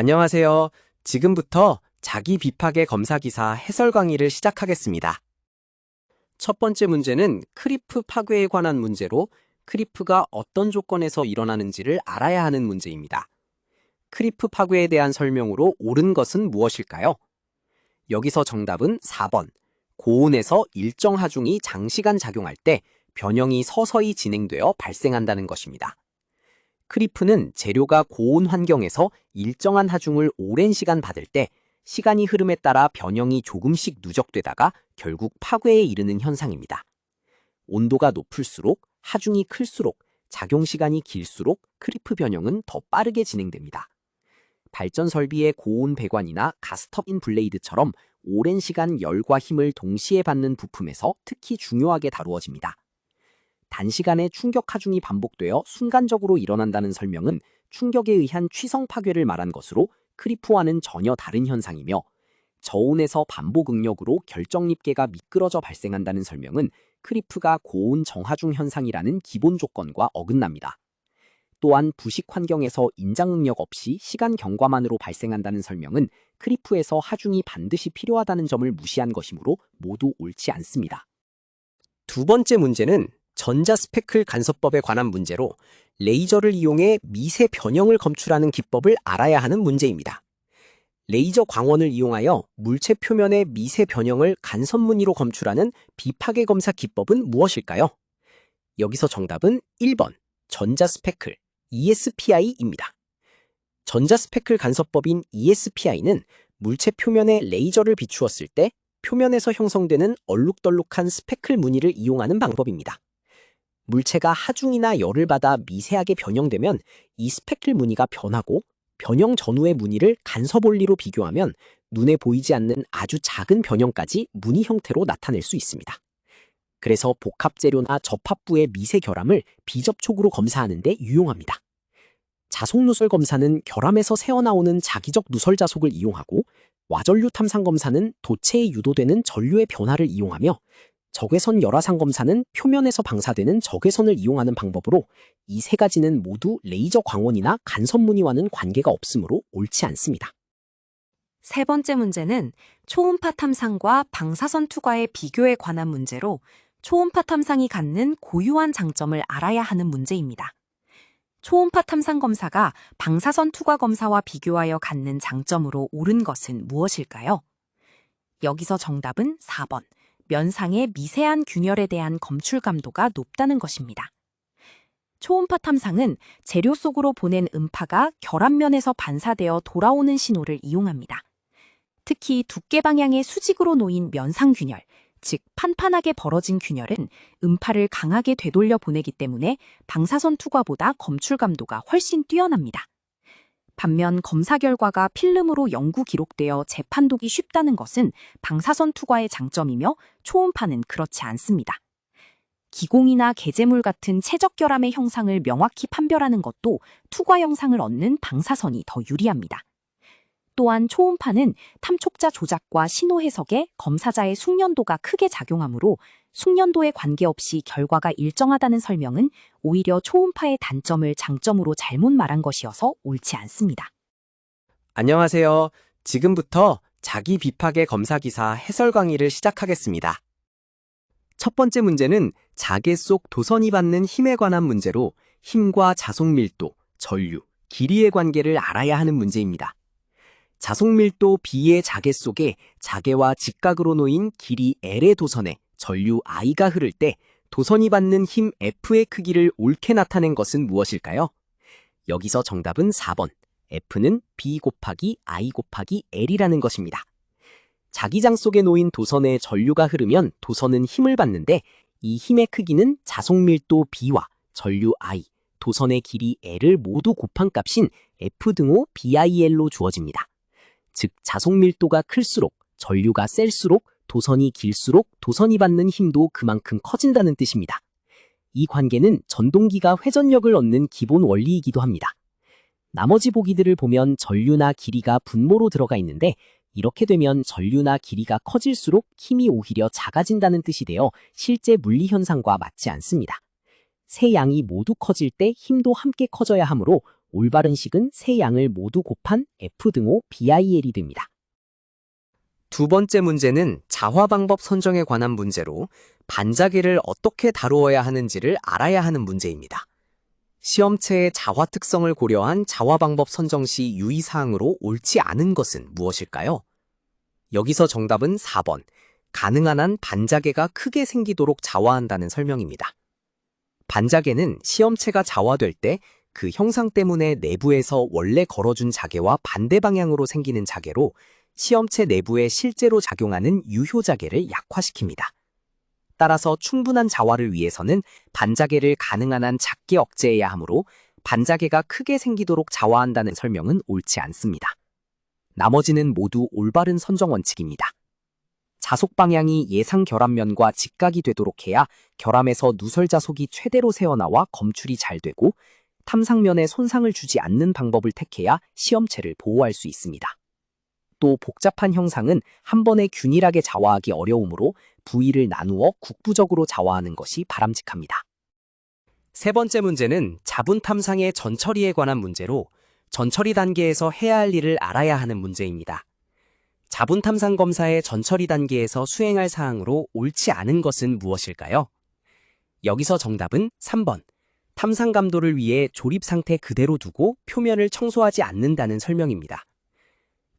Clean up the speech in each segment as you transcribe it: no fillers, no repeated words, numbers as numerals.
안녕하세요. 지금부터 자기 비파계 검사 기사 해설 강의를 시작하겠습니다. 첫 번째 문제는 크리프 파괴에 관한 문제로 크리프가 어떤 조건에서 일어나는지를 알아야 하는 문제입니다. 크리프 파괴에 대한 설명으로 옳은 것은 무엇일까요? 여기서 정답은 4번. 고온에서 일정 하중이 장시간 작용할 때 변형이 서서히 진행되어 발생한다는 것입니다. 크리프는 재료가 고온 환경에서 일정한 하중을 오랜 시간 받을 때 시간이 흐름에 따라 변형이 조금씩 누적되다가 결국 파괴에 이르는 현상입니다. 온도가 높을수록 하중이 클수록 작용 시간이 길수록 크리프 변형은 더 빠르게 진행됩니다. 발전 설비의 고온 배관이나 가스터빈 블레이드처럼 오랜 시간 열과 힘을 동시에 받는 부품에서 특히 중요하게 다루어집니다. 단시간에 충격 하중이 반복되어 순간적으로 일어난다는 설명은 충격에 의한 취성 파괴를 말한 것으로 크리프와는 전혀 다른 현상이며, 저온에서 반복 응력으로 결정립계가 미끄러져 발생한다는 설명은 크리프가 고온 정하중 현상이라는 기본 조건과 어긋납니다. 또한 부식 환경에서 인장 응력 없이 시간 경과만으로 발생한다는 설명은 크리프에서 하중이 반드시 필요하다는 점을 무시한 것이므로 모두 옳지 않습니다. 두 번째 문제는 전자 스페클 간섭법에 관한 문제로 레이저를 이용해 미세 변형을 검출하는 기법을 알아야 하는 문제입니다. 레이저 광원을 이용하여 물체 표면의 미세 변형을 간섭 무늬로 검출하는 비파괴 검사 기법은 무엇일까요? 여기서 정답은 1번 전자 스페클 ESPI입니다. 전자 스페클 간섭법인 ESPI는 물체 표면에 레이저를 비추었을 때 표면에서 형성되는 얼룩덜룩한 스페클 무늬를 이용하는 방법입니다. 물체가 하중이나 열을 받아 미세하게 변형되면 이 스페클 무늬가 변하고, 변형 전후의 무늬를 간섭 원리로 비교하면 눈에 보이지 않는 아주 작은 변형까지 무늬 형태로 나타낼 수 있습니다. 그래서 복합재료나 접합부의 미세 결함을 비접촉으로 검사하는 데 유용합니다. 자속 누설 검사는 결함에서 새어나오는 자기적 누설 자속을 이용하고, 와전류 탐상 검사는 도체에 유도되는 전류의 변화를 이용하며, 적외선 열화상 검사는 표면에서 방사되는 적외선을 이용하는 방법으로 이 세 가지는 모두 레이저 광원이나 간섭 무늬와는 관계가 없으므로 옳지 않습니다. 세 번째 문제는 초음파 탐상과 방사선 투과의 비교에 관한 문제로 초음파 탐상이 갖는 고유한 장점을 알아야 하는 문제입니다. 초음파 탐상 검사가 방사선 투과 검사와 비교하여 갖는 장점으로 옳은 것은 무엇일까요? 여기서 정답은 4번. 면상의 미세한 균열에 대한 검출 감도가 높다는 것입니다. 초음파 탐상은 재료 속으로 보낸 음파가 결합면에서 반사되어 돌아오는 신호를 이용합니다. 특히 두께 방향의 수직으로 놓인 면상 균열, 즉 판판하게 벌어진 균열은 음파를 강하게 되돌려 보내기 때문에 방사선 투과보다 검출 감도가 훨씬 뛰어납니다. 반면 검사 결과가 필름으로 영구 기록되어 재판독이 쉽다는 것은 방사선 투과의 장점이며 초음파는 그렇지 않습니다. 기공이나 게재물 같은 최적 결함의 형상을 명확히 판별하는 것도 투과 영상을 얻는 방사선이 더 유리합니다. 또한 초음파는 탐촉자 조작과 신호 해석에 검사자의 숙련도가 크게 작용하므로 숙련도에 관계없이 결과가 일정하다는 설명은 오히려 초음파의 단점을 장점으로 잘못 말한 것이어서 옳지 않습니다. 안녕하세요. 지금부터 자기 비파계 검사 기사 해설 강의를 시작하겠습니다. 첫 번째 문제는 자개 속 도선이 받는 힘에 관한 문제로 힘과 자속 밀도, 전류, 길이의 관계를 알아야 하는 문제입니다. 자속 밀도 B의 자개 속에 자개와 직각으로 놓인 길이 L의 도선에 전류 I가 흐를 때 도선이 받는 힘 F의 크기를 옳게 나타낸 것은 무엇일까요? 여기서 정답은 4번. F는 B 곱하기 I 곱하기 L이라는 것입니다. 자기장 속에 놓인 도선에 전류가 흐르면 도선은 힘을 받는데, 이 힘의 크기는 자속 밀도 B와 전류 I, 도선의 길이 L을 모두 곱한 값인 F등호 BIL로 주어집니다. 즉 자속 밀도가 클수록 전류가 셀수록 도선이 길수록 도선이 받는 힘도 그만큼 커진다는 뜻입니다. 이 관계는 전동기가 회전력을 얻는 기본 원리이기도 합니다. 나머지 보기들을 보면 전류나 길이가 분모로 들어가 있는데, 이렇게 되면 전류나 길이가 커질수록 힘이 오히려 작아진다는 뜻이 되어 실제 물리 현상과 맞지 않습니다. 세 양이 모두 커질 때 힘도 함께 커져야 하므로 올바른 식은 세 양을 모두 곱한 F 등호 BIL이 됩니다. 두 번째 문제는 자화 방법 선정에 관한 문제로 반자개를 어떻게 다루어야 하는지를 알아야 하는 문제입니다. 시험체의 자화 특성을 고려한 자화 방법 선정 시 유의사항으로 옳지 않은 것은 무엇일까요? 여기서 정답은 4번. 가능한 한 반자개가 크게 생기도록 자화한다는 설명입니다. 반자개는 시험체가 자화될 때 그 형상 때문에 내부에서 원래 걸어준 자개와 반대 방향으로 생기는 자개로 시험체 내부에 실제로 작용하는 유효자개를 약화시킵니다. 따라서 충분한 자화를 위해서는 반자개를 가능한 한 작게 억제해야 하므로 반자개가 크게 생기도록 자화한다는 설명은 옳지 않습니다. 나머지는 모두 올바른 선정 원칙입니다. 자속 방향이 예상 결합면과 직각이 되도록 해야 결함에서 누설 자속이 최대로 새어나와 검출이 잘 되고 탐상면에 손상을 주지 않는 방법을 택해야 시험체를 보호할 수 있습니다. 또 복잡한 형상은 한 번에 균일하게 자화하기 어려우므로 부위를 나누어 국부적으로 자화하는 것이 바람직합니다. 세 번째 문제는 자분 탐상의 전처리에 관한 문제로 전처리 단계에서 해야 할 일을 알아야 하는 문제입니다. 자분 탐상 검사의 전처리 단계에서 수행할 사항으로 옳지 않은 것은 무엇일까요? 여기서 정답은 3번. 탐상 감도를 위해 조립 상태 그대로 두고 표면을 청소하지 않는다는 설명입니다.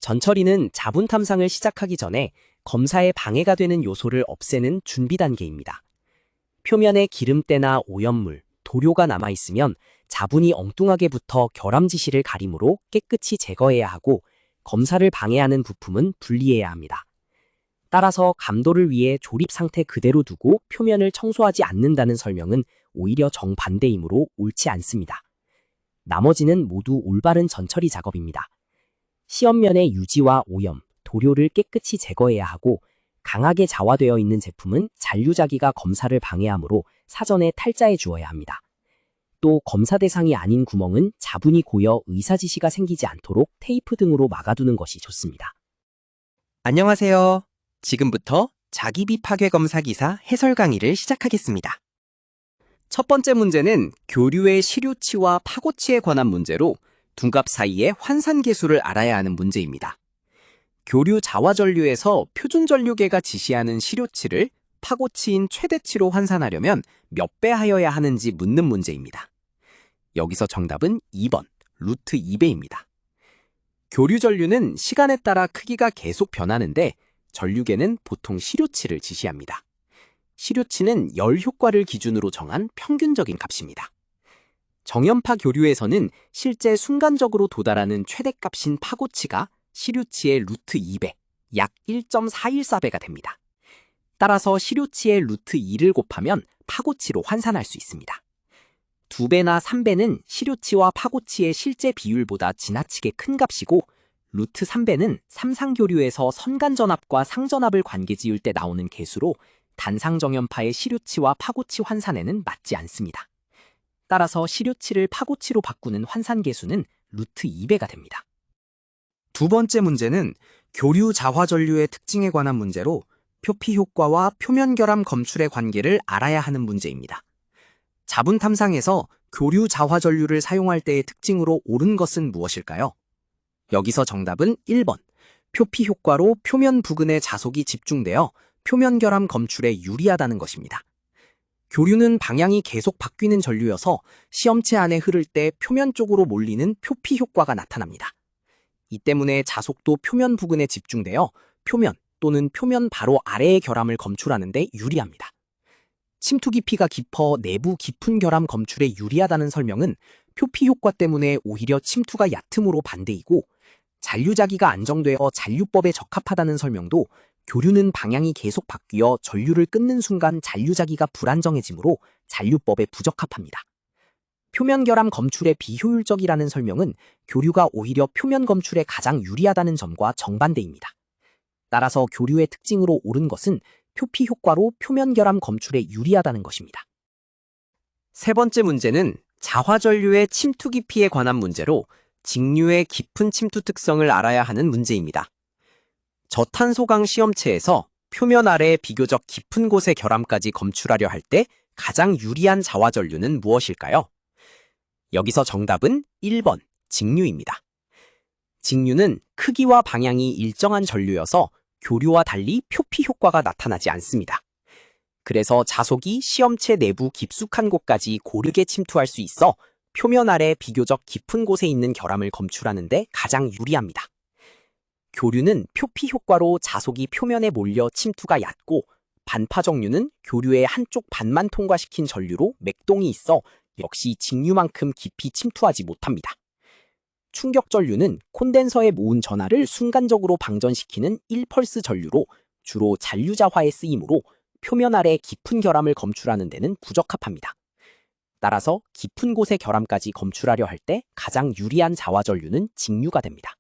전처리는 자분 탐상을 시작하기 전에 검사에 방해가 되는 요소를 없애는 준비 단계입니다. 표면에 기름때나 오염물, 도료가 남아있으면 자분이 엉뚱하게 붙어 결함 지시를 가리므로 깨끗이 제거해야 하고 검사를 방해하는 부품은 분리해야 합니다. 따라서 감도를 위해 조립 상태 그대로 두고 표면을 청소하지 않는다는 설명은 오히려 정반대이므로 옳지 않습니다. 나머지는 모두 올바른 전처리 작업입니다. 시험면의 유지와 오염, 도료를 깨끗이 제거해야 하고 강하게 자화되어 있는 제품은 잔류자기가 검사를 방해하므로 사전에 탈자해 주어야 합니다. 또 검사 대상이 아닌 구멍은 자분이 고여 의사지시가 생기지 않도록 테이프 등으로 막아두는 것이 좋습니다. 안녕하세요. 지금부터 자기비 파괴 검사 기사 해설 강의를 시작하겠습니다. 첫 번째 문제는 교류의 시료치와 파고치에 관한 문제로 둔갑 사이의 환산 계수를 알아야 하는 문제입니다. 교류 자화 전류에서 표준 전류계가 지시하는 시료치를 파고치인 최대치로 환산하려면 몇 배 하여야 하는지 묻는 문제입니다. 여기서 정답은 2번, 루트 2배입니다. 교류 전류는 시간에 따라 크기가 계속 변하는데 전류계는 보통 시료치를 지시합니다. 시료치는 열 효과를 기준으로 정한 평균적인 값입니다. 정연파 교류에서는 실제 순간적으로 도달하는 최대값인 파고치가 시료치의 루트 2배, 약 1.414배가 됩니다. 따라서 시료치의 루트 2를 곱하면 파고치로 환산할 수 있습니다. 2배나 3배는 시료치와 파고치의 실제 비율보다 지나치게 큰 값이고 루트 3배는 삼상교류에서 선간전압과 상전압을 관계지을 때 나오는 계수로 단상정연파의 시료치와 파고치 환산에는 맞지 않습니다. 따라서 시료치를 파고치로 바꾸는 환산계수는 루트 2배가 됩니다. 두 번째 문제는 교류 자화전류의 특징에 관한 문제로 표피 효과와 표면 결함 검출의 관계를 알아야 하는 문제입니다. 자분 탐상에서 교류 자화전류를 사용할 때의 특징으로 옳은 것은 무엇일까요? 여기서 정답은 1번. 표피 효과로 표면 부근의 자속이 집중되어 표면 결함 검출에 유리하다는 것입니다. 교류는 방향이 계속 바뀌는 전류여서 시험체 안에 흐를 때 표면 쪽으로 몰리는 표피 효과가 나타납니다. 이 때문에 자속도 표면 부근에 집중되어 표면 또는 표면 바로 아래의 결함을 검출하는 데 유리합니다. 침투 깊이가 깊어 내부 깊은 결함 검출에 유리하다는 설명은 표피 효과 때문에 오히려 침투가 얕음으로 반대이고 잔류자기가 안정되어 잔류법에 적합하다는 설명도 교류는 방향이 계속 바뀌어 전류를 끊는 순간 잔류자기가 불안정해지므로 잔류법에 부적합합니다. 표면 결함 검출에 비효율적이라는 설명은 교류가 오히려 표면 검출에 가장 유리하다는 점과 정반대입니다. 따라서 교류의 특징으로 옳은 것은 표피 효과로 표면 결함 검출에 유리하다는 것입니다. 세 번째 문제는 자화전류의 침투 깊이에 관한 문제로 직류의 깊은 침투 특성을 알아야 하는 문제입니다. 저탄소강 시험체에서 표면 아래의 비교적 깊은 곳의 결함까지 검출하려 할 때 가장 유리한 자화전류는 무엇일까요? 여기서 정답은 1번 직류입니다. 직류는 크기와 방향이 일정한 전류여서 교류와 달리 표피 효과가 나타나지 않습니다. 그래서 자속이 시험체 내부 깊숙한 곳까지 고르게 침투할 수 있어 표면 아래 비교적 깊은 곳에 있는 결함을 검출하는 데 가장 유리합니다. 교류는 표피 효과로 자속이 표면에 몰려 침투가 얕고, 반파 정류는 교류의 한쪽 반만 통과시킨 전류로 맥동이 있어 역시 직류만큼 깊이 침투하지 못합니다. 충격 전류는 콘덴서에 모은 전하를 순간적으로 방전시키는 1펄스 전류로 주로 잔류자화에 쓰이므로 표면 아래 깊은 결함을 검출하는 데는 부적합합니다. 따라서 깊은 곳의 결함까지 검출하려 할 때 가장 유리한 자화 전류는 직류가 됩니다.